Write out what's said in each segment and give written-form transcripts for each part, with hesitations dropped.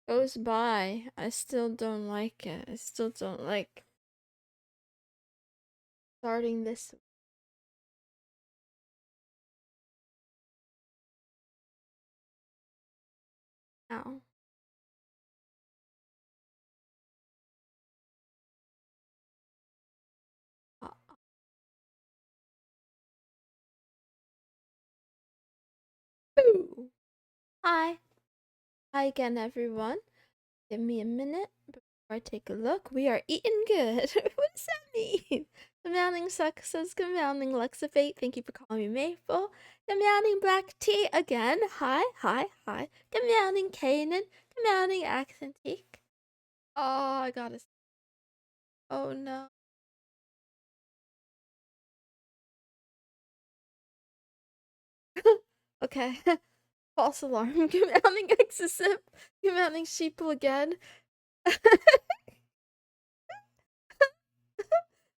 goes by. I still don't like it. I still don't like starting this now. Uh, Boo! Hi. Hi again, everyone. Give me a minute before I take a look. We are eating good. What does that mean? Good morning, Success. Good morning, Lexafate. Thank you for calling me Maple. Good morning, Black Tea again. Hi, hi, hi. Good morning, Kanan. Good morning, Accentique. Oh, I gotta. Oh no. Okay. False alarm. Good morning, Excessive. Good morning, Sheeple again.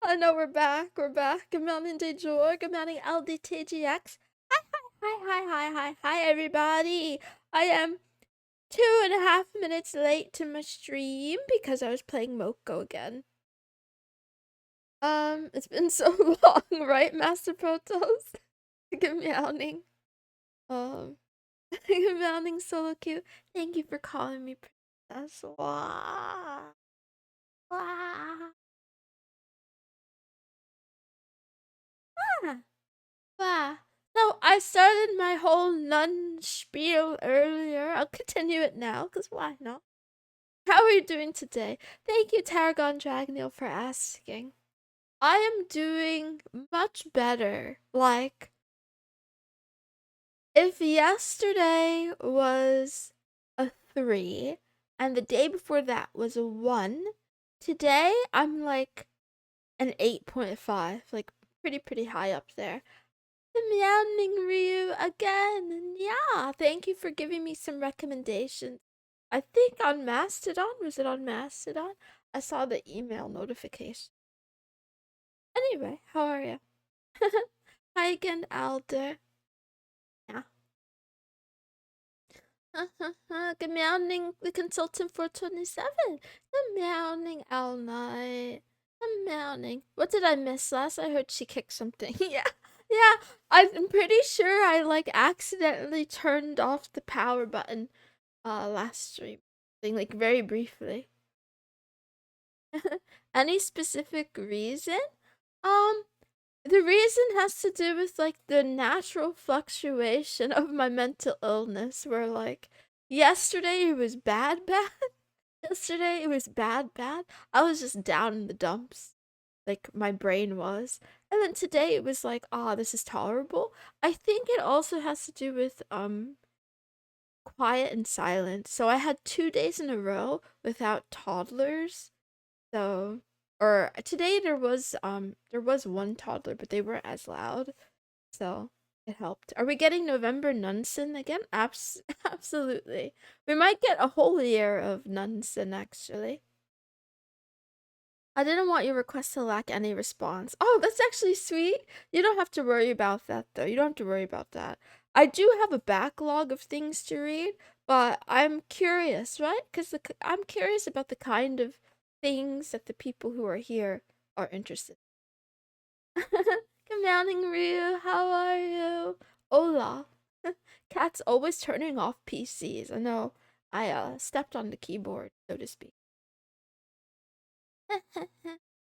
I know we're back. We're back. Good morning, Dejor. Good morning, LDTGX. Hi, hi, hi, hi, hi, hi, everybody. I am 2.5 minutes late to my stream because I was playing Moko again. It's been so long, right, Master Protos? Good morning. Um, good morning, Solo Q. Thank you for calling me Princess. Wah. Wah. Ah. Wow. So I started my whole nun spiel earlier. I'll continue it now, because why not? How are you doing today? Thank you, Tarragon Dragoneel, for asking. I am doing much better. Like, if yesterday was a 3 and the day before that was a 1, today I'm like an 8.5. Like, pretty high up there. The meowing Ryu again. Yeah, thank you for giving me some recommendations. I think on Mastodon. Was it on Mastodon? I saw the email notification. Anyway, how are you? Hi again, Alder. Yeah. Good meowing, the consultant for 27. Good meowing, Owl Knight. Good meowing. What did I miss last? I heard she kicked something. Yeah. Yeah, I'm pretty sure I like accidentally turned off the power button last stream. Thing like very briefly. Any specific reason? Um the reason has to do with like the natural fluctuation of my mental illness where like yesterday it was bad. Yesterday it was bad. I was just down in the dumps. Like my brain was. And then today it was like, ah, this is tolerable. I think it also has to do with quiet and silent. So I had 2 days in a row without toddlers. So or today there was one toddler, but they weren't as loud. So it helped. Are we getting November Nunson again? Absolutely. We might get a whole year of Nunson actually. I didn't want your request to lack any response. Oh, that's actually sweet. You don't have to worry about that though. You don't have to worry about that. I do have a backlog of things to read, but I'm curious, right? Because I'm curious about the kind of things that the people who are here are interested in. Good morning, Ryu. How are you? Hola. Cat's always turning off PCs. I know. I stepped on the keyboard, so to speak.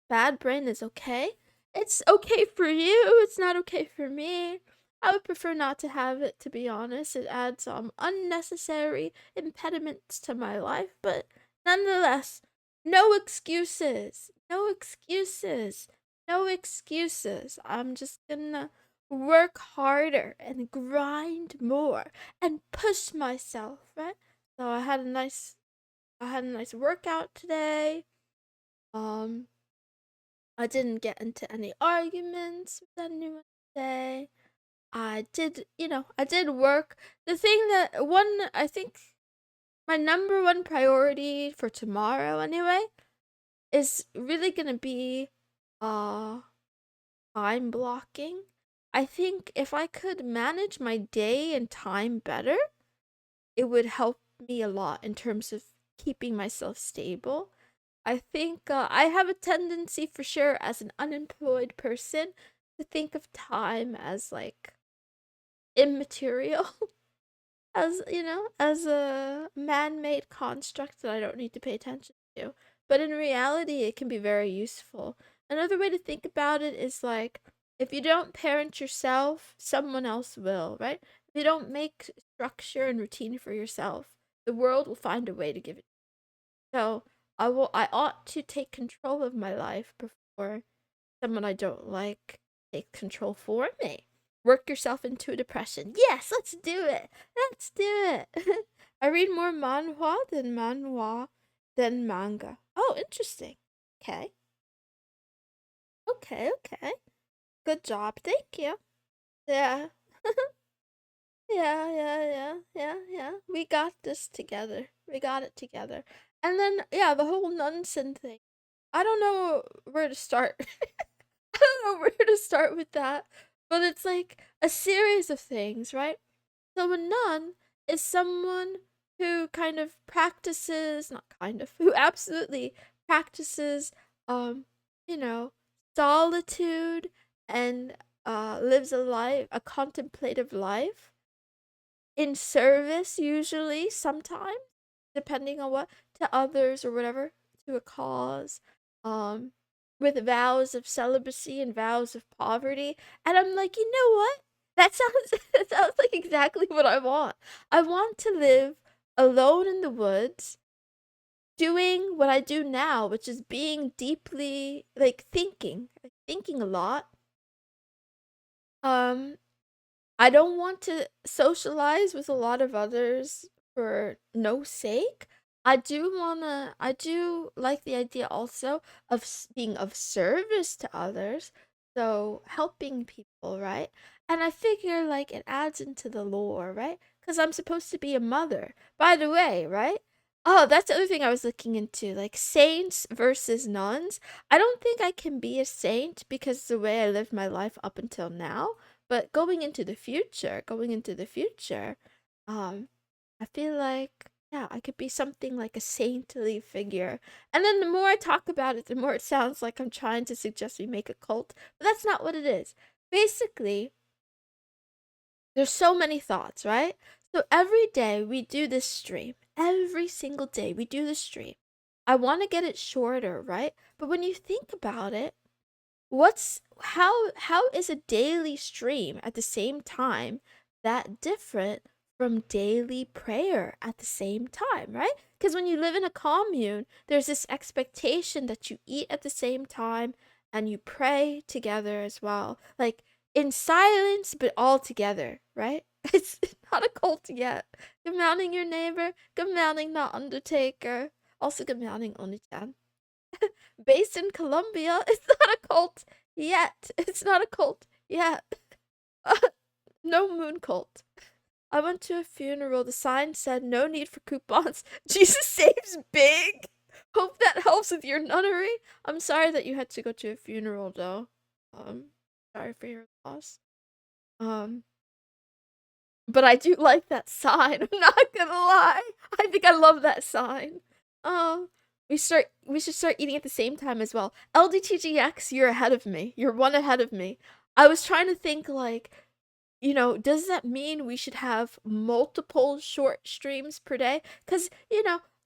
Bad brain is okay. It's okay for you. It's not okay for me. I would prefer not to have it, to be honest. It adds unnecessary impediments to my life, but nonetheless, no excuses. No excuses. No excuses. I'm just gonna work harder and grind more and push myself, right? So I had a nice workout today. Um I didn't get into any arguments with anyone today. I did work. The thing that I think my number one priority for tomorrow anyway is really gonna be uh time blocking. I think if I could manage my day and time better, it would help me a lot in terms of keeping myself stable. I think I have a tendency for sure as an unemployed person to think of time as like immaterial, as as a man-made construct that I don't need to pay attention to. But in reality, it can be very useful. Another way to think about it is like if you don't parent yourself, someone else will, right? If you don't make structure and routine for yourself, the world will find a way to give it. So I ought to take control of my life before someone I don't like take control for me. Work yourself into a depression. Yes, let's do it. Let's do it. I read more manhwa than manga. Oh, interesting. Okay. Okay. Good job. Thank you. Yeah. Yeah. We got this together. We got it together. And then, yeah, the whole Moonson thing. I don't know where to start. I don't know where to start with that. But it's like a series of things, right? So a nun is someone who kind of practices, not kind of, who absolutely practices, um, you know, solitude and lives a contemplative life in service, usually, sometimes, depending on what, to others or whatever, to a cause, um, with vows of celibacy and vows of poverty. And I'm like, you know what? That sounds that sounds like exactly what I want. I want to live alone in the woods, doing what I do now, which is being deeply like thinking a lot. Um, I don't want to socialize with a lot of others for no sake. I do like the idea also of being of service to others. So helping people, right? And I figure like it adds into the lore, right? Because I'm supposed to be a mother. By the way, right? Oh, that's the other thing I was looking into, like saints versus nuns. I don't think I can be a saint because the way I lived my life up until now, but going into the future, I feel like yeah, I could be something like a saintly figure. And then the more I talk about it, the more it sounds like I'm trying to suggest we make a cult, but that's not what it is. Basically, there's so many thoughts, right? So every day we do this stream. Every single day we do the stream. I want to get it shorter, right? But when you think about it, what's how is a daily stream at the same time that different from daily prayer at the same time, right? Because when you live in a commune, there's this expectation that you eat at the same time and you pray together as well, like in silence but all together, right? It's not a cult yet. Good morning, your neighbor. Good morning, the Undertaker. Also, good morning, Oni-chan. Based in Colombia. It's not a cult yet. It's not a cult yet. No moon cult. I went to a funeral. The sign said no need for coupons. Jesus saves big. Hope that helps with your nunnery. I'm sorry that you had to go to a funeral though. Sorry for your loss. Um, but I do like that sign. I'm not gonna lie. I think I love that sign. Um, we should start eating at the same time as well. LDTGX, you're ahead of me. You're one ahead of me. I was trying to think like, does that mean we should have multiple short streams per day? Cuz,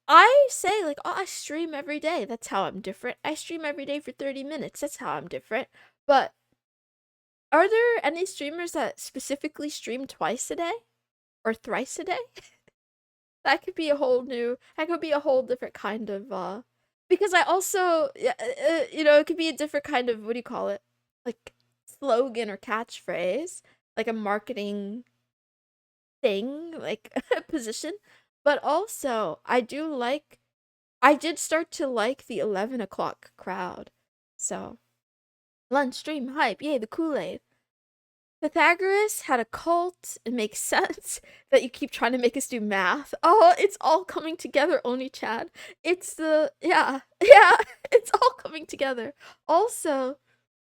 I say like, "Oh, I stream every day. That's how I'm different. I stream every day for 30 minutes. That's how I'm different." But are there any streamers that specifically stream twice a day or thrice a day? That could be a whole different kind of because I also yeah, it could be a different kind of, what do you call it? Like slogan or catchphrase, like a marketing thing, like position. But also, I did start to like the 11 o'clock crowd. So, lunch stream hype, yay, the Kool-Aid. Pythagoras had a cult. It makes sense that you keep trying to make us do math. Oh, it's all coming together, Oni Chad. It's the yeah, it's all coming together. Also,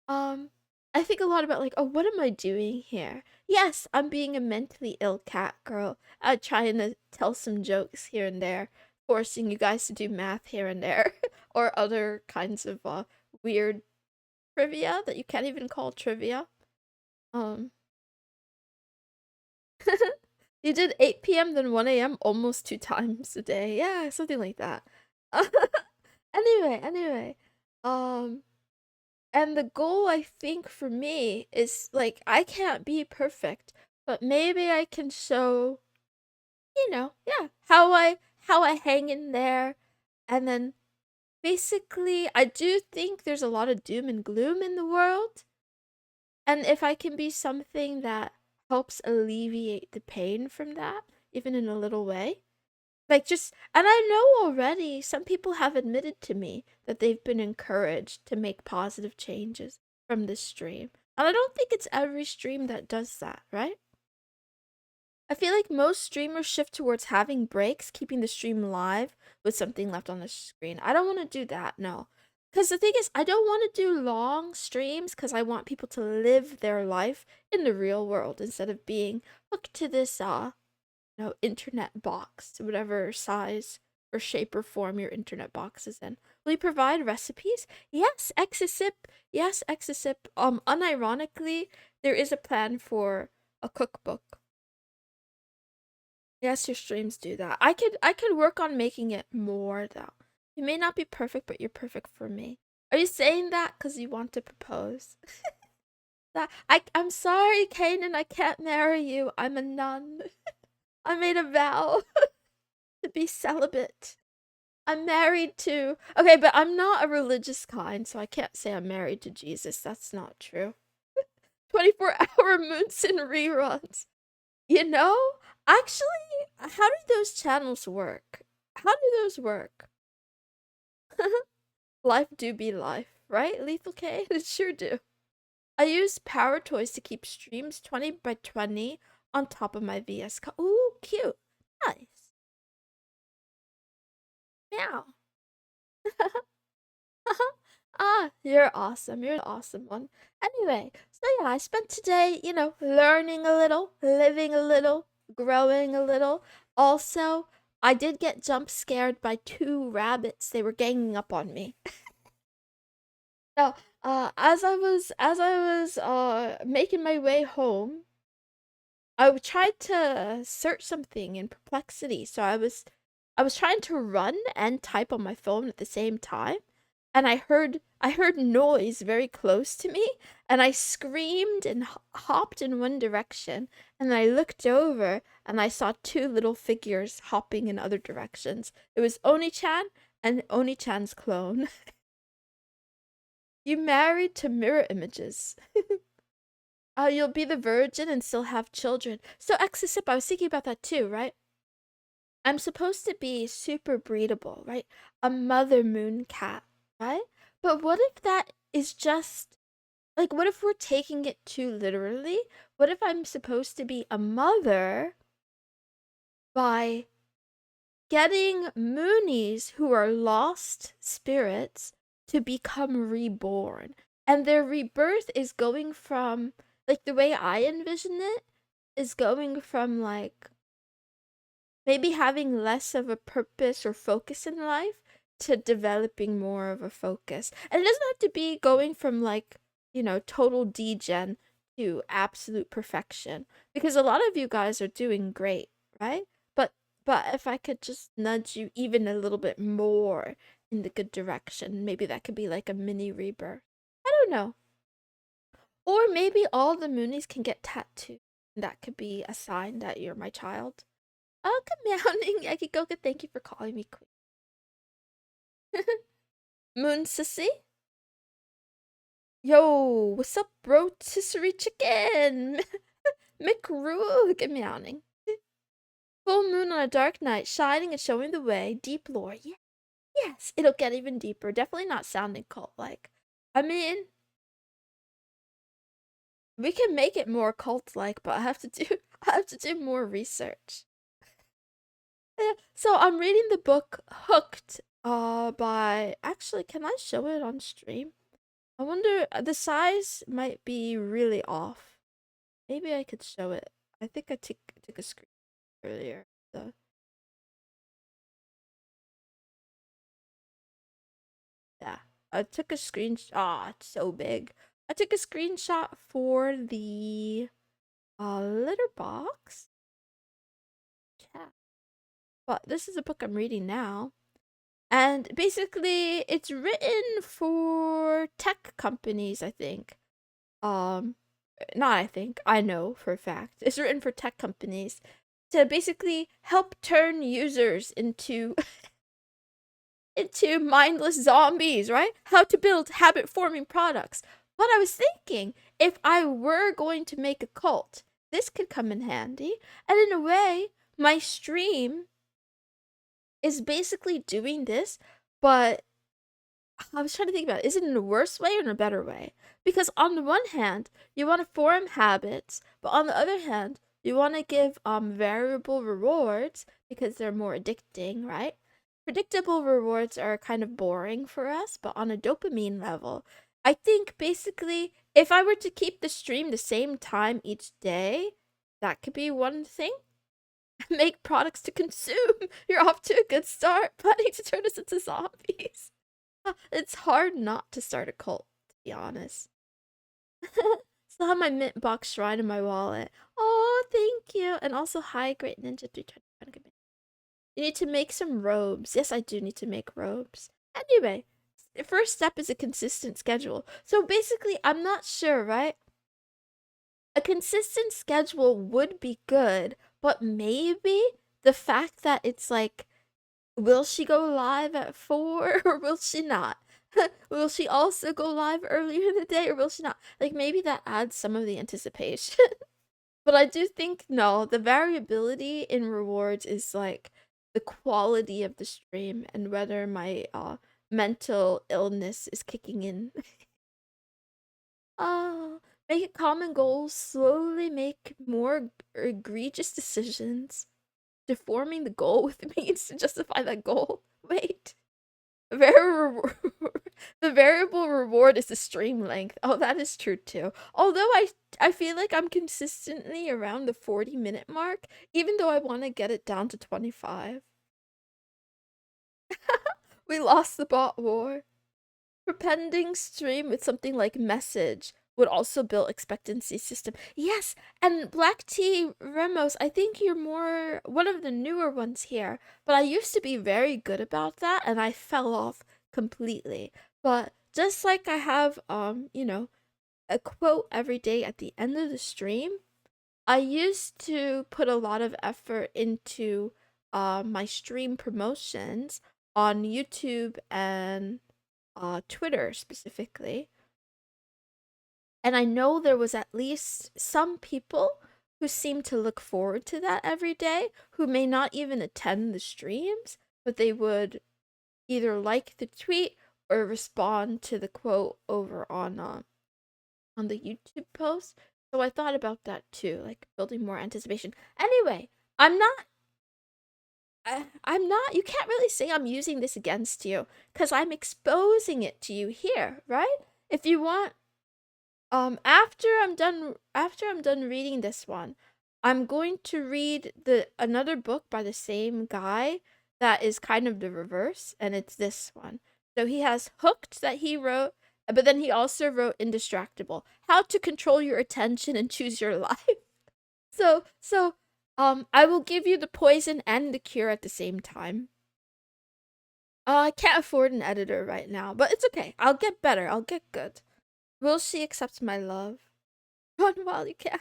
I think a lot about like, oh, what am I doing here? Yes, I'm being a mentally ill cat girl, trying to tell some jokes here and there. forcing you guys to do math here and there or other kinds of weird trivia that you can't even call trivia. Um you did 8 p.m. then 1 a.m. almost 2 times a day. Yeah, something like that. Anyway. Um and the goal I think for me is like I can't be perfect, but maybe I can show, yeah, how I hang in there. And then basically I do think there's a lot of doom and gloom in the world. And if I can be something that helps alleviate the pain from that, even in a little way. Like just and I know already some people have admitted to me that they've been encouraged to make positive changes from this stream. And I don't think it's every stream that does that, right? I feel like most streamers shift towards having breaks, keeping the stream live with something left on the screen. I don't want to do that, no. Because the thing is, I don't want to do long streams because I want people to live their life in the real world instead of being hooked to this internet box, whatever size or shape or form your internet box is in. Will you provide recipes? Yes, Exisip. Yes, Exisip. Unironically, there is a plan for a cookbook. Yes, your streams do that. I could work on making it more though. It may not be perfect, but you're perfect for me. Are you saying that because you want to propose? That I'm sorry, Kanan, I can't marry you. I'm a nun. I made a vow to be celibate. I'm married to okay, but I'm not a religious kind, so I can't say I'm married to Jesus. That's not true. 24-hour Moonson reruns. You know, actually, how do those channels work? How do those work? Life do be life, right? Lethal K? It sure do. I use power toys to keep streams 20 by 20 on top of my VS. Ooh, cute. Nice. Meow. Ah, you're awesome. You're the awesome one. Anyway, so yeah, I spent today, learning a little, living a little, growing a little. Also, I did get jump scared by two rabbits. They were ganging up on me. Now, as I was making my way home, tried to search something in Perplexity. So I was trying to run and type on my phone at the same time, and I heard noise very close to me, and I screamed and hopped in one direction, and then I looked over and I saw two little figures hopping in other directions. It was Oni-chan and Oni-chan's clone. You married to mirror images. You'll be the virgin and still have children. So, Exisip, I was thinking about that too, right? I'm supposed to be super breedable, right? A mother moon cat, right? But what if that is just like, what if we're taking it too literally? What if I'm supposed to be a mother by getting moonies who are lost spirits to become reborn? And their rebirth is going from, like, the way I envision it, is going from, like, maybe having less of a purpose or focus in life to developing more of a focus. And it doesn't have to be going from like, total degen to absolute perfection because a lot of you guys are doing great, right? But if I could just nudge you even a little bit more in the good direction, maybe that could be like a mini rebirth. I don't know. Or maybe all the Moonies can get tattooed. That could be a sign that you're my child. Oh, good meowing. Akikoka, thank you for calling me queen. Moon Sissy? Yo, what's up, bro? Rotisserie chicken! McRoo, good meowing. Full moon on a dark night, shining and showing the way. Deep lore. Yeah, yes, it'll get even deeper. Definitely not sounding cult like. I mean, we can make it more cult like, but I have to do more research. Yeah, so I'm reading the book Hooked by actually, can I show it on stream? I wonder, the size might be really off. Maybe I could show it. I think I took a screen earlier. So I took a screenshot. Ah, it's so big. I took a screenshot for the litter box chat. But this is a book I'm reading now. And basically it's written for tech companies, I think. Not I think, I know for a fact. It's written for tech companies to basically help turn users into into mindless zombies, right? How to build habit forming products. But I was thinking, if I were going to make a cult, this could come in handy. And in a way, my stream is basically doing this, but I was trying to think about it. Is it in a worse way or in a better way? Because on the one hand, you want to form habits, but on the other hand, you want to give variable rewards because they're more addicting, right? Predictable rewards are kind of boring for us, but on a dopamine level, I think basically if I were to keep the stream the same time each day, that could be one thing. Make products to consume. You're off to a good start, planning to turn us into zombies. It's hard not to start a cult, to be honest. Still have my mint box shrine in my wallet. Oh, thank you. And also, hi, Great Ninja 320. You need to make some robes. Yes, I do need to make robes. Anyway, the first step is a consistent schedule. So basically, I'm not sure, right? A consistent schedule would be good, but maybe the fact that it's like, will she go live at 4 or will she not? Will she also go live earlier in the day or will she not? Like, maybe that adds some of the anticipation. But I do think, no, the variability in rewards is like the quality of the stream and whether my mental illness is kicking in. Oh, make it common goals, slowly make more egregious decisions. Deforming the goal with means to justify that goal. Wait. The variable reward is the stream length. Oh, that is true too. Although I feel like I'm consistently around the 40-minute mark, even though I want to get it down to 25. We lost the bot war. Prepending stream with something like message would also build expectancy system. Yes, and Black Tea Remos, I think you're more one of the newer ones here, but I used to be very good about that and I fell off completely. But just like I have a quote every day at the end of the stream, I used to put a lot of effort into my stream promotions on YouTube and Twitter specifically. And I know there was at least some people who seem to look forward to that every day, who may not even attend the streams, but they would either like the tweet or respond to the quote over on the YouTube post. So I thought about that too, like building more anticipation. Anyway, I'm not, you can't really say I'm using this against you because I'm exposing it to you here, right? If you want, after I'm done reading this one, I'm going to read the another book by the same guy that is kind of the reverse, and it's this one. So he has Hooked that he wrote, but then he also wrote Indistractable, How to Control Your Attention and Choose Your Life. So I will give you the poison and the cure at the same time. I can't afford an editor right now, but it's okay. I'll get better. I'll get good. Will she accept my love? Run while you can.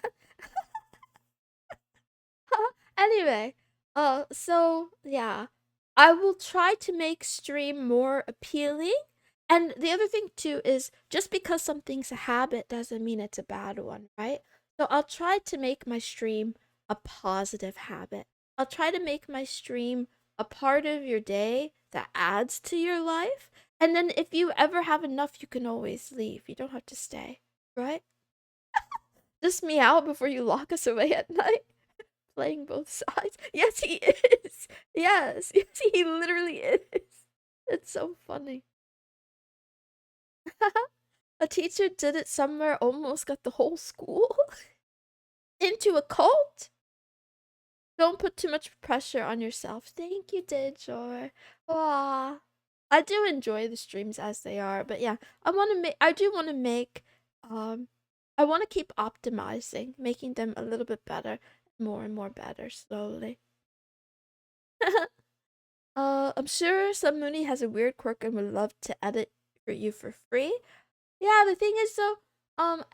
Anyway, so yeah, I will try to make stream more appealing. And the other thing too is just because something's a habit doesn't mean it's a bad one, right? So I'll try to make my stream a positive habit. I'll try to make my stream a part of your day that adds to your life. And then if you ever have enough, you can always leave. You don't have to stay, right? Just meow before you lock us away at night. Playing both sides. Yes, he is. Yes, he literally is. It's so funny. A teacher did it somewhere, almost got the whole school into a cult. Don't put too much pressure on yourself. Thank you, Dejor. Aw. I do enjoy the streams as they are, but yeah, I do want to make um I want to keep optimizing, making them a little bit better, more and more better slowly. I'm sure some Mooney has a weird quirk and would love to edit for you for free. Yeah, the thing is though,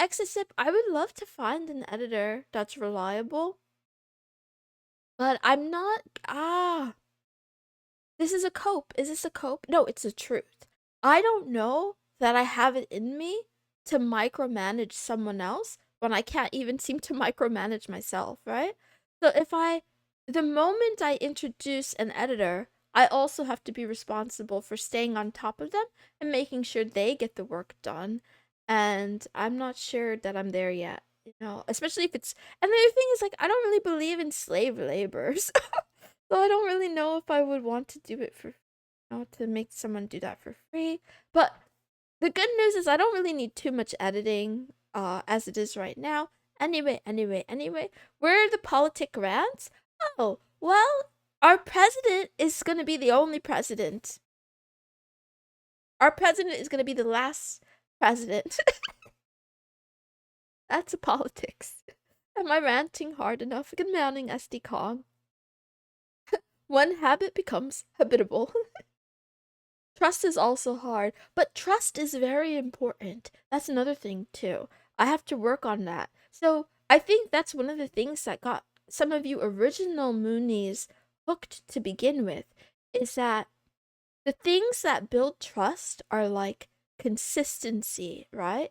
Exasip, I would love to find an editor that's reliable, but I'm not. This is a cope. Is this a cope? No, it's a truth. I don't know that I have it in me to micromanage someone else when I can't even seem to micromanage myself, right? So the moment I introduce an editor, I also have to be responsible for staying on top of them and making sure they get the work done. And I'm not sure that I'm there yet, especially if it's. And the other thing is, like, I don't really believe in slave labor. So I don't really know if I would want to do it to make someone do that for free. But the good news is I don't really need too much editing as it is right now. Anyway, where are the politic rants? Oh, well, our president is going to be the only president. Our president is going to be the last president. That's a politics. Am I ranting hard enough? Good morning, SD Kong. One habit becomes habitable. Trust is also hard, but trust is very important. That's another thing, too. I have to work on that. So I think that's one of the things that got some of you original Moonies hooked to begin with, is that the things that build trust are like consistency, right?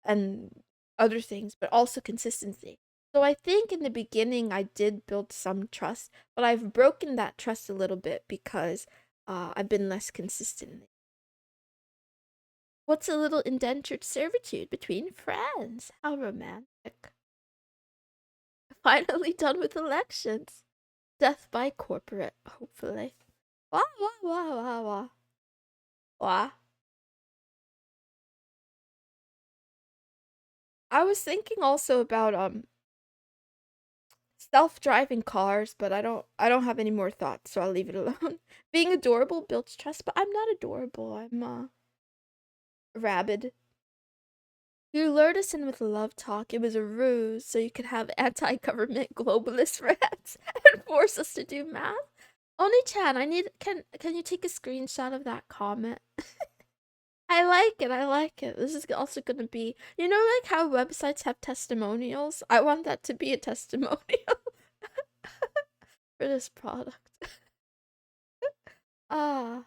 And other things, but also consistency. So I think in the beginning I did build some trust, but I've broken that trust a little bit because I've been less consistent. What's a little indentured servitude between friends? How romantic. Finally done with elections. Death by corporate, hopefully. Wah, wah, wah, wah, wah. Wah. I was thinking also about self-driving cars, but I don't have any more thoughts, so I'll leave it alone. Being adorable builds trust, but I'm not adorable. I'm rabid. You lured us in with love talk. It was a ruse so you could have anti-government globalist rants and force us to do math. Oni-chan, can you take a screenshot of that comment? I like it. I like it. This is also going to be, like how websites have testimonials? I want that to be a testimonial for this product. Ah.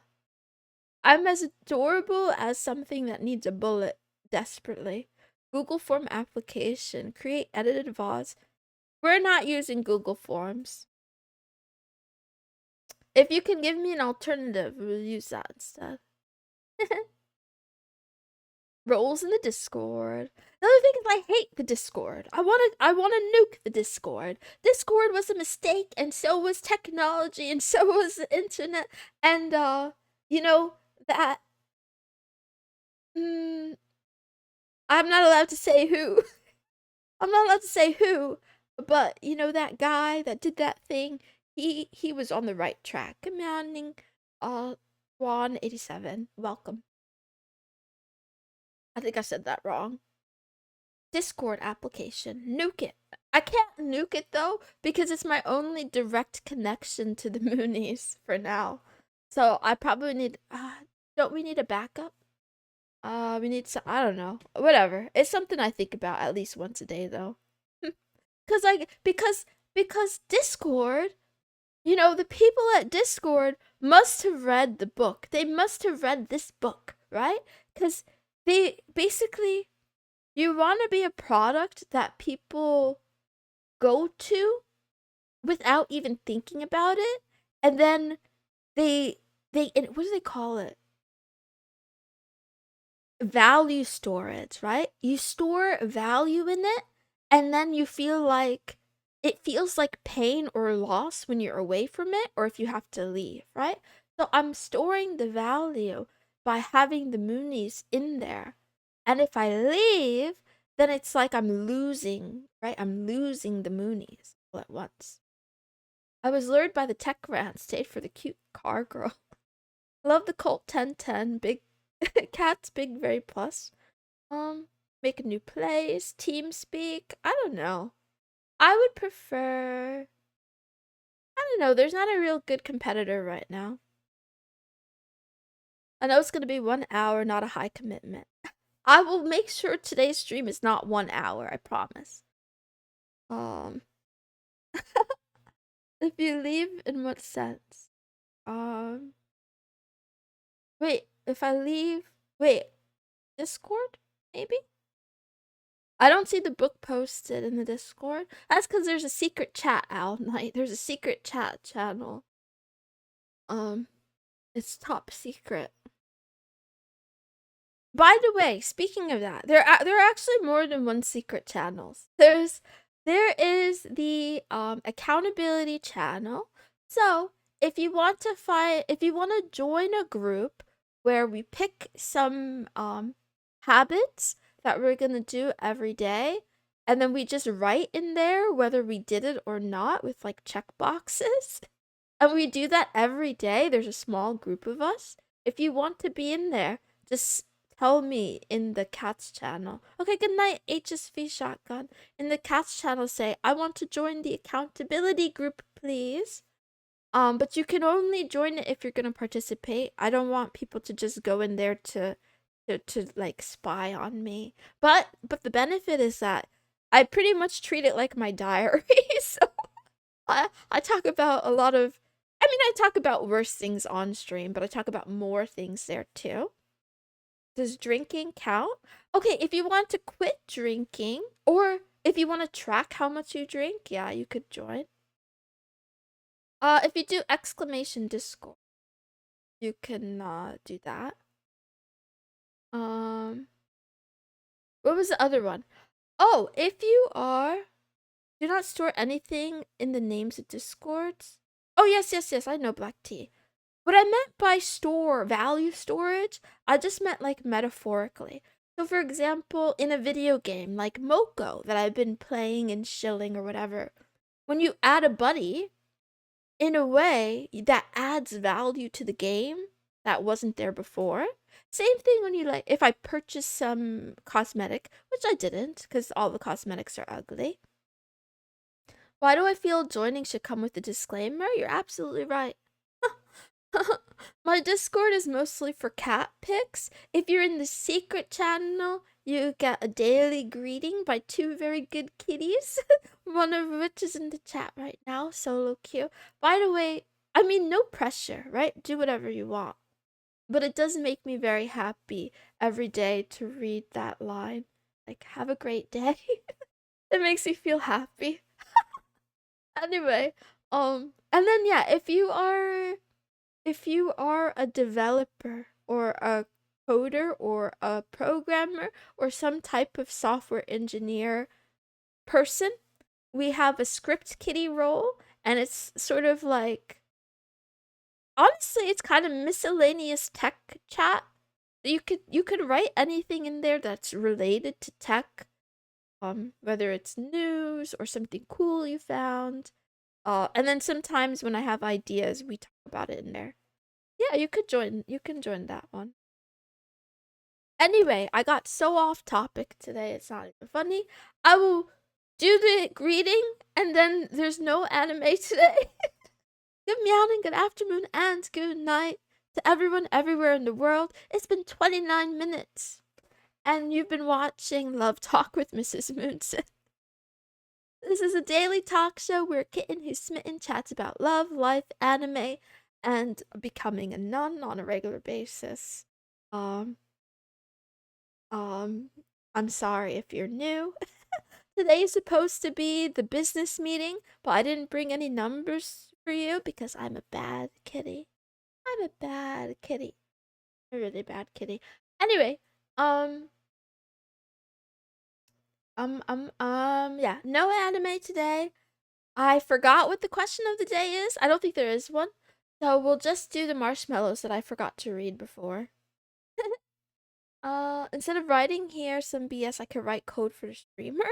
I'm as adorable as something that needs a bullet desperately. Google Form application. Create edited VODs. We're not using Google Forms. If you can give me an alternative, we'll use that instead. Roles in the Discord. The other thing is I hate the Discord. I wanna nuke the Discord. Discord was a mistake, and so was technology, and so was the internet, and that I'm not allowed to say who. I'm not allowed to say who, but that guy that did that thing, he was on the right track. Commanding Juan 87. Welcome. I think I said that wrong. Discord application. Nuke it. I can't nuke it though because it's my only direct connection to the Moonies for now. So I probably need don't we need a backup? We need some, I don't know. Whatever. It's something I think about at least once a day though. Cuz because Discord, the people at Discord must have read the book. They must have read this book, right? Cuz they basically, you want to be a product that people go to without even thinking about it, and then what do they call it? Value storage, right? You store value in it, and then you feel like it feels like pain or loss when you're away from it or if you have to leave, right? So I'm storing the value by having the Moonies in there. And if I leave, then it's like I'm losing, right? I'm losing the Moonies all at once. I was lured by the tech rant, stayed for the cute car girl. Love the Colt 1010. Big cats, big very plus. Make a new place. Team speak. I don't know. I would prefer. I don't know. There's not a real good competitor right now. I know it's gonna be 1 hour, not a high commitment. I will make sure today's stream is not 1 hour. I promise. Um, if you leave, in what sense? Um, wait. If I leave, wait. Discord, maybe. I don't see the book posted in the Discord. That's because there's a secret chat, Owl Knight. There's a secret chat channel. It's top secret. By the way, speaking of that, there are actually more than one secret channels. There is the accountability channel. So if you want to join a group where we pick some habits that we're gonna do every day, and then we just write in there whether we did it or not with like check boxes. And we do that every day. There's a small group of us. If you want to be in there, just tell me in the cats channel. Okay, good night, HSV Shotgun. In the cats channel, say, I want to join the accountability group, please. But you can only join it if you're gonna participate. I don't want people to just go in there to like spy on me. But the benefit is that I pretty much treat it like my diary. So I talk about a lot of, I mean, I talk about worse things on stream, but I talk about more things there too. Does drinking count? Okay, if you want to quit drinking, or if you want to track how much you drink, yeah, you could join. If you do exclamation Discord, you can do that. What was the other one? Oh, if you are, do not store anything in the names of Discords. Oh, yes, I know black tea. What I meant by value storage, I just meant like metaphorically. So for example, in a video game like Moko that I've been playing and shilling or whatever, when you add a buddy, in a way that adds value to the game that wasn't there before. Same thing when you like, if I purchase some cosmetic, which I didn't because all the cosmetics are ugly. Why do I feel joining should come with a disclaimer? You're absolutely right. My Discord is mostly for cat pics. If you're in the secret channel, you get a daily greeting by two very good kitties. One of which is in the chat right now. Solo cute. By the way, I mean, no pressure, right? Do whatever you want. But it does make me very happy every day to read that line. Like, have a great day. It makes me feel happy. Anyway, and then yeah, if you are a developer or a coder or a programmer or some type of software engineer person, we have a script kiddie role, and it's sort of like, honestly, it's kind of miscellaneous tech chat. You could write anything in there that's related to tech, whether it's news or something cool you found. And then sometimes when I have ideas, we talk about it in there. Yeah, you can join that one. Anyway, I got so off topic today, it's not even funny. I will do the greeting, and then there's no anime today. Good meowing, good afternoon, and good night to everyone everywhere in the world. It's been 29 minutes, and you've been watching Love Talk with missusmoonson. This is a daily talk show where a kitten who's smitten chats about love, life, anime, and becoming a nun on a regular basis. I'm sorry if you're new. Today is supposed to be the business meeting, but I didn't bring any numbers for you because I'm a bad kitty. I'm a bad kitty. A really bad kitty. Anyway, yeah, no anime today. I forgot what the question of the day is. I don't think there is one. So we'll just do the marshmallows that I forgot to read before. Instead of writing here some BS, I could write code for the streamer.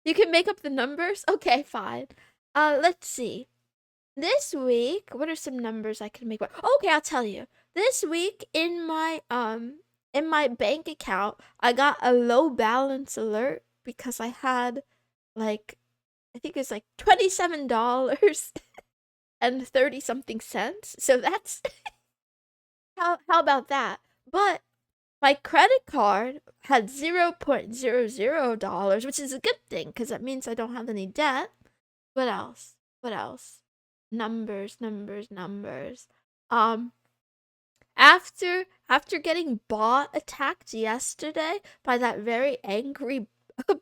You can make up the numbers? Okay, fine. Let's see. This week, what are some numbers I can make? Okay, I'll tell you. This week in my bank account, I got a low balance alert because I had like I think it's like $27 and 30 something cents. So that's how about that? But my credit card had $0.00, which is a good thing because that means I don't have any debt. What else? What else? Numbers, numbers, numbers. Um, after getting bot attacked yesterday by that very angry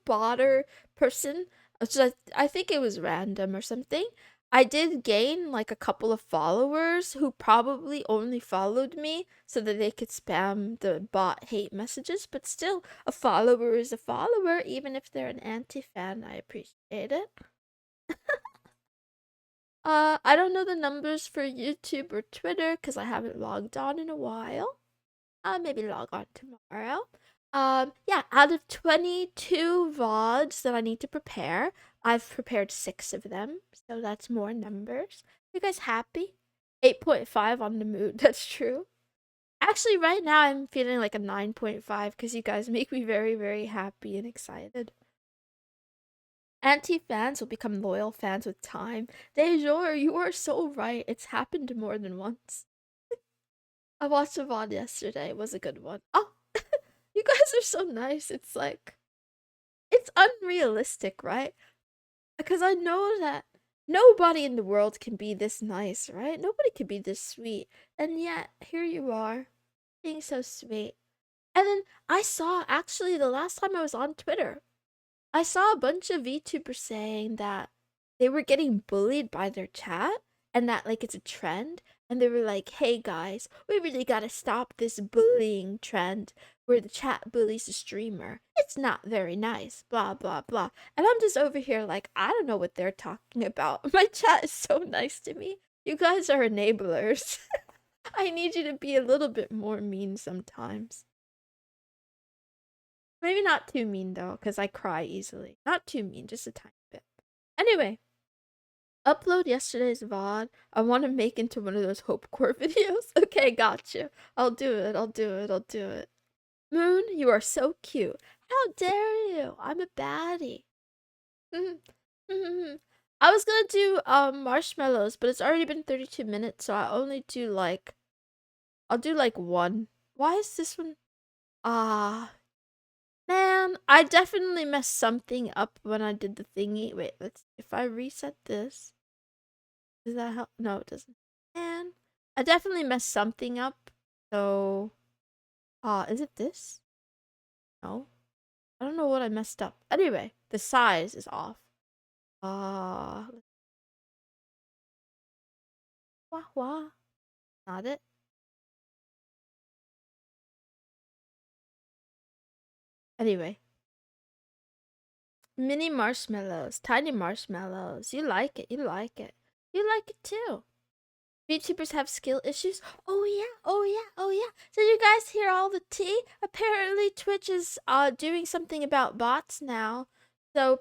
botter person, which I think it was random or something. I did gain like a couple of followers who probably only followed me so that they could spam the bot hate messages, but still, a follower is a follower, even if they're an anti-fan. I appreciate it. I don't know the numbers for YouTube or Twitter because I haven't logged on in a while. Maybe log on tomorrow. Yeah, out of 22 VODs that I need to prepare, I've prepared 6 of them, so that's more numbers. You guys happy? 8.5 on the mood, that's true. Actually, right now I'm feeling like a 9.5 because you guys make me very, very happy and excited. Anti-fans will become loyal fans with time. Dejor, you are so right. It's happened more than once. I watched a VOD yesterday. It was a good one. Oh, you guys are so nice. It's like, it's unrealistic, right? Because I know that nobody in the world can be this nice, right? Nobody can be this sweet. And yet, here you are, being so sweet. And then I saw, actually, the last time I was on Twitter, I saw a bunch of VTubers saying that they were getting bullied by their chat and that like it's a trend, and they were like, "Hey guys, we really got to stop this bullying trend where the chat bullies the streamer. It's not very nice, blah blah blah." And I'm just over here like, I don't know what they're talking about. My chat is so nice to me. You guys are enablers. I need you to be a little bit more mean sometimes. Maybe not too mean though, because I cry easily. Not too mean, just a tiny bit. Anyway, upload yesterday's VOD. I want to make into one of those Hope Core videos. Okay, gotcha. I'll do it. I'll do it. I'll do it. Moon, you are so cute. How dare you? I'm a baddie. I was gonna do marshmallows, but it's already been 32 minutes, so I'll do like one. Why is this one? Ah, man, I definitely messed something up when I did the thingy. Wait, let's. If I reset this, does that help? No, it doesn't. Man, I definitely messed something up. So, is it this? No, I don't know what I messed up. Anyway, the size is off. Uh, wah wah. Not it. Anyway, mini marshmallows, tiny marshmallows. You like it. You like it. You like it too. VTubers have skill issues. Oh yeah, oh yeah, oh yeah. So you guys hear all the tea? Apparently Twitch is doing something about bots now. So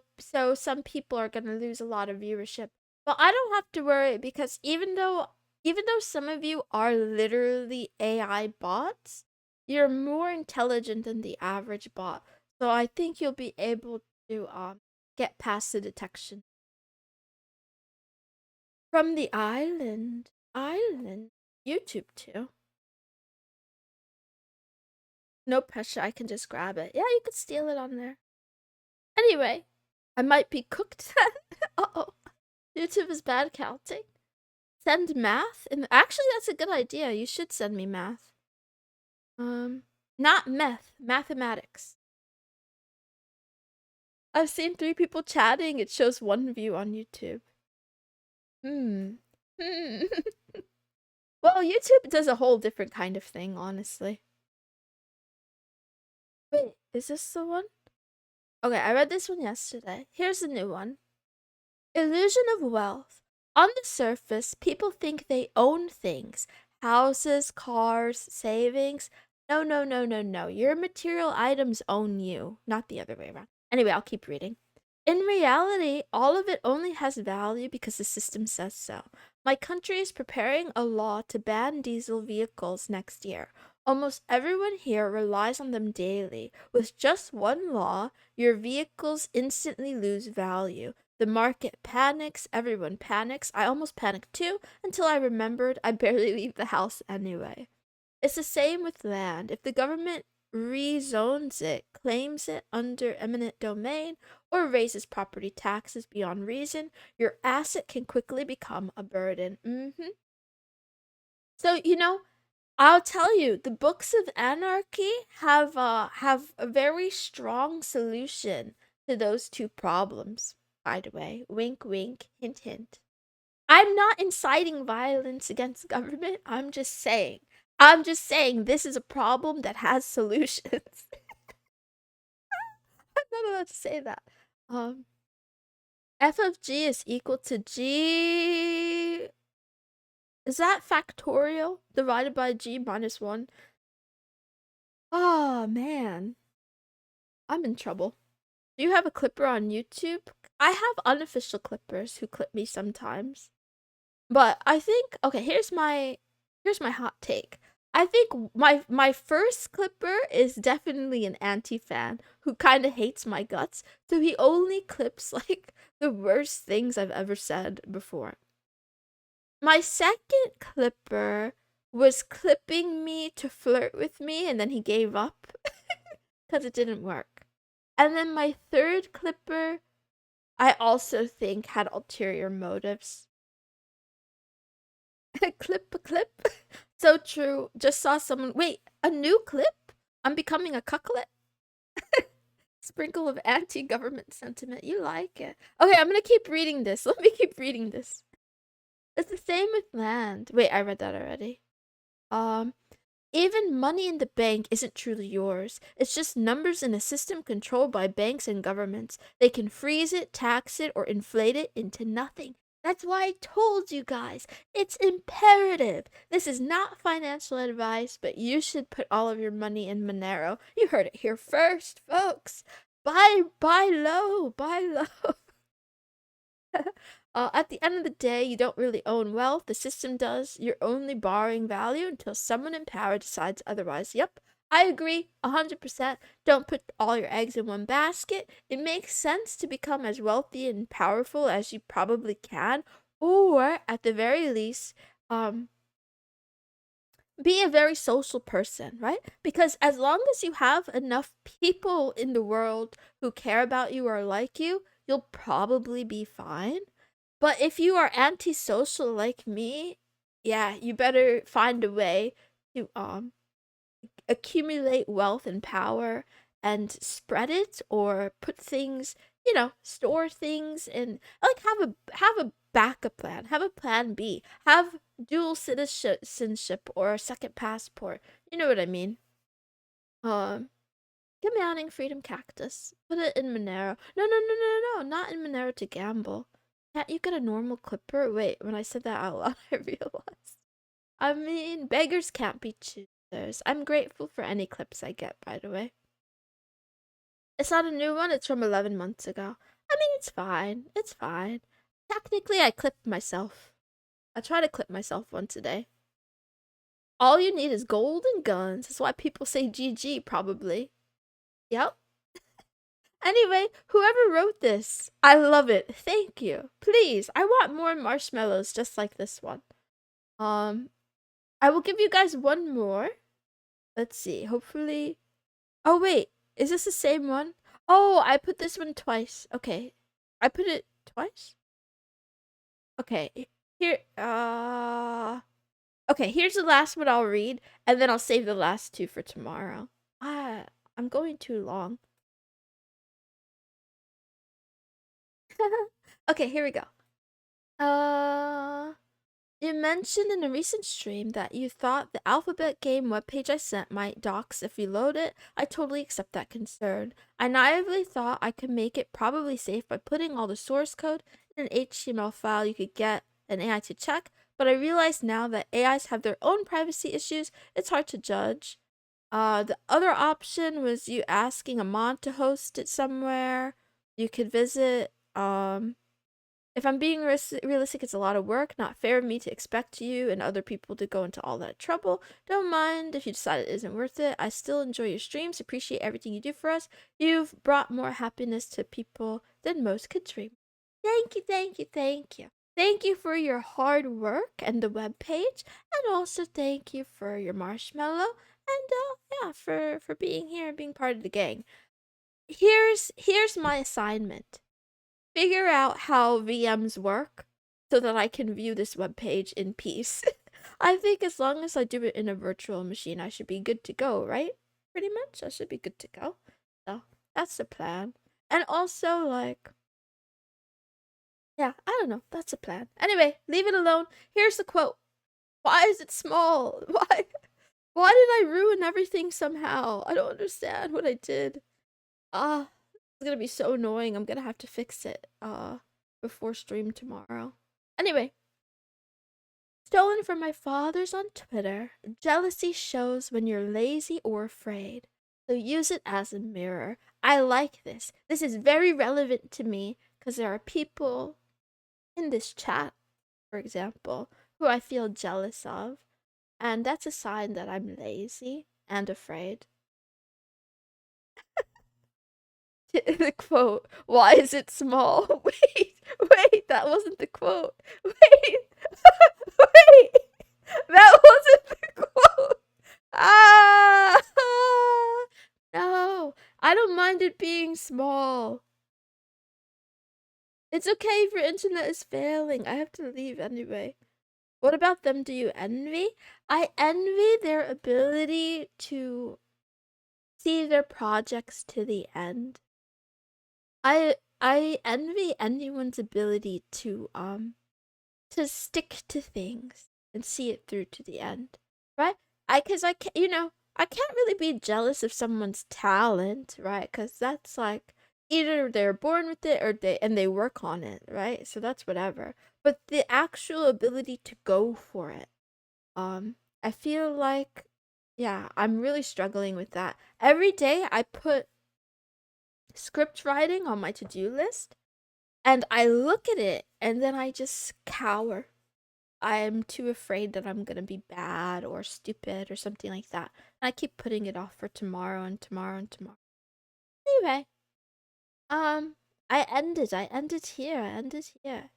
some people are gonna lose a lot of viewership. But I don't have to worry because even though some of you are literally AI bots, you're more intelligent than the average bot. So I think you'll be able to get past the detection. From the island. Island. YouTube too. No pressure, I can just grab it. Yeah, you could steal it on there. Anyway, I might be cooked then. Uh-oh. YouTube is bad counting. Send math? And actually, that's a good idea. You should send me math. Not meth. Mathematics. I've seen 3 people chatting. It shows 1 view on YouTube. Hmm. Well, YouTube does a whole different kind of thing, honestly. Wait, is this the one? Okay, I read this one yesterday. Here's a new one. Illusion of wealth. On the surface, people think they own things. Houses, cars, savings. No, no, no, no, no. Your material items own you, not the other way around. Anyway, I'll keep reading. In reality, all of it only has value because the system says so. My country is preparing a law to ban diesel vehicles next year. Almost everyone here relies on them daily. With just one law, your vehicles instantly lose value. The market panics, everyone panics. I almost panicked too until I remembered I barely leave the house anyway. It's the same with land. If the government rezones it, claims it under eminent domain, or raises property taxes beyond reason, your asset can quickly become a burden. So, I'll tell you, the books of anarchy have a very strong solution to those two problems. By the way, wink, wink, hint, hint. I'm not inciting violence against government. I'm just saying. I'm just saying this is a problem that has solutions. I'm not allowed to say that. Um, f of g is equal to g. Is that factorial divided by g minus 1? Oh, man. I'm in trouble. Do you have a clipper on YouTube? I have unofficial clippers who clip me sometimes. But I think okay, here's my hot take. I think my first clipper is definitely an anti-fan who kind of hates my guts, so he only clips like the worst things I've ever said before. My second clipper was clipping me to flirt with me and then he gave up cuz it didn't work. And then my third clipper I also think had ulterior motives. Clip a clip. So true. Just saw someone. Wait, a new clip? I'm becoming a cucklet? Sprinkle of anti government sentiment. You like it. Okay, I'm gonna keep reading this. Let me keep reading this. It's the same with land. Wait, I read that already. Um, Even money in the bank isn't truly yours. It's just numbers in a system controlled by banks and governments. They can freeze it, tax it, or inflate it into nothing. That's why I told you guys. It's imperative. This is not financial advice, but you should put all of your money in Monero. You heard it here first, folks. Buy low, buy low. At the end of the day, you don't really own wealth. The system does. You're only borrowing value until someone in power decides otherwise. Yep, I agree 100%. Don't put all your eggs in one basket. It makes sense to become as wealthy and powerful as you probably can, or at the very least, be a very social person, right? Because as long as you have enough people in the world who care about you or like you, you'll probably be fine. But if you are antisocial like me, yeah, you better find a way to accumulate wealth and power and spread it or put things, store things and like have a backup plan, have a plan B, have dual citizenship or a second passport. You know what I mean? Um Commanding freedom cactus. Put it in Monero. No, not in Monero to gamble. Can't you get a normal clipper? Wait, when I said that out loud, I realized. I mean, beggars can't be choosers. I'm grateful for any clips I get, by the way. It's not a new one, it's from 11 months ago. I mean, it's fine. It's fine. Technically, I clipped myself. I try to clip myself once a day. All you need is golden guns. That's why people say GG, probably. Yep. Anyway, whoever wrote this, I love it. Thank you. Please, I want more marshmallows just like this one. I will give you guys one more. Let's see. Hopefully. Oh wait, is this the same one? Oh, I put this one twice. Okay. I put it twice? Okay. Here Okay, here's the last one I'll read and then I'll save the last two for tomorrow. I'm going too long. Okay, here we go. You mentioned in a recent stream that you thought the alphabet game webpage I sent might dox if you load it. I totally accept that concern. I naively thought I could make it probably safe by putting all the source code in an HTML file you could get an AI to check, but I realize now that AIs have their own privacy issues. It's hard to judge. The other option was you asking a mod to host it somewhere. You could visit. If I'm being realistic, it's a lot of work. Not fair of me to expect you and other people to go into all that trouble. Don't mind if you decide it isn't worth it. I still enjoy your streams, appreciate everything you do for us. You've brought more happiness to people than most could dream. Thank you, thank you, thank you. Thank you for your hard work and the webpage, and also thank you for your marshmallow, and yeah, for being here and being part of the gang. Here's my assignment. Figure out how VMs work so that I can view this webpage in peace. I think as long as I do it in a virtual machine, I should be good to go, right? Pretty much, I should be good to go. So that's the plan. And also, like, yeah, I don't know. That's a plan. Anyway, leave it alone. Here's the quote. Why is it small? Why? Why did I ruin everything somehow? I don't understand what I did. It's gonna be so annoying. I'm gonna have to fix it before stream tomorrow. Anyway, stolen from my father's on Twitter. Jealousy shows when you're lazy or afraid. So use it as a mirror. I like this. This is very relevant to me because there are people in this chat, for example, who I feel jealous of. And that's a sign that I'm lazy and afraid. The quote, why is it small? Wait, that wasn't the quote. Wait, wait, that wasn't the quote. Ah, no, I don't mind it being small. It's okay if your internet is failing. I have to leave anyway. What about them do you envy? I envy their ability to see their projects to the end. I envy anyone's ability to stick to things and see it through to the end, right? Cause I can't, I can't really be jealous of someone's talent, right? Cause that's like either they're born with it or they work on it, right? So that's whatever. But the actual ability to go for it, I feel like, yeah, I'm really struggling with that. Every day I put script writing on my to-do list and I look at it and then I just cower. I'm too afraid that I'm gonna be bad or stupid or something like that. And I keep putting it off for tomorrow and tomorrow and tomorrow. Anyway, um, I ended here. I ended here.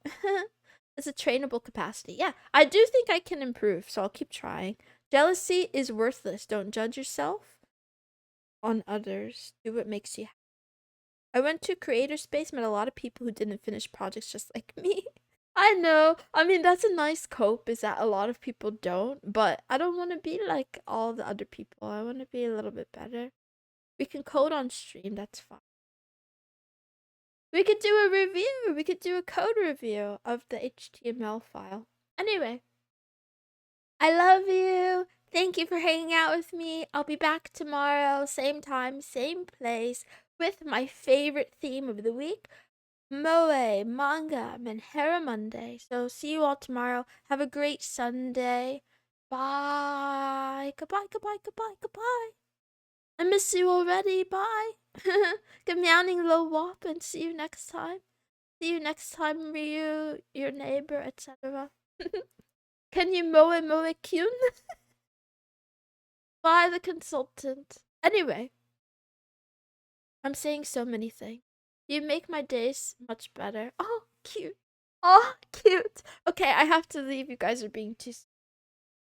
It's a trainable capacity. Yeah, I do think I can improve, so I'll keep trying. Jealousy is worthless. Don't judge yourself on others. Do what makes you happy. I went to creator space, met a lot of people who didn't finish projects just like me. I know. I mean, that's a nice cope, is that a lot of people don't, but I don't want to be like all the other people. I want to be a little bit better. We can code on stream, that's fine. We could do a review. We could do a code review of the HTML file. Anyway, I love you. Thank you for hanging out with me. I'll be back tomorrow, same time, same place, with my favorite theme of the week, Moe, manga, Menhera Monday. So see you all tomorrow. Have a great Sunday. Bye. Goodbye, goodbye, goodbye, goodbye. I miss you already. Bye. Good meowing, little wop, and see you next time. See you next time, Ryu, your neighbor, etc. Can you moe kyun? Bye, the consultant. Anyway, I'm saying so many things. You make my days much better. Oh, cute. Oh, cute. Okay, I have to leave. You guys are being too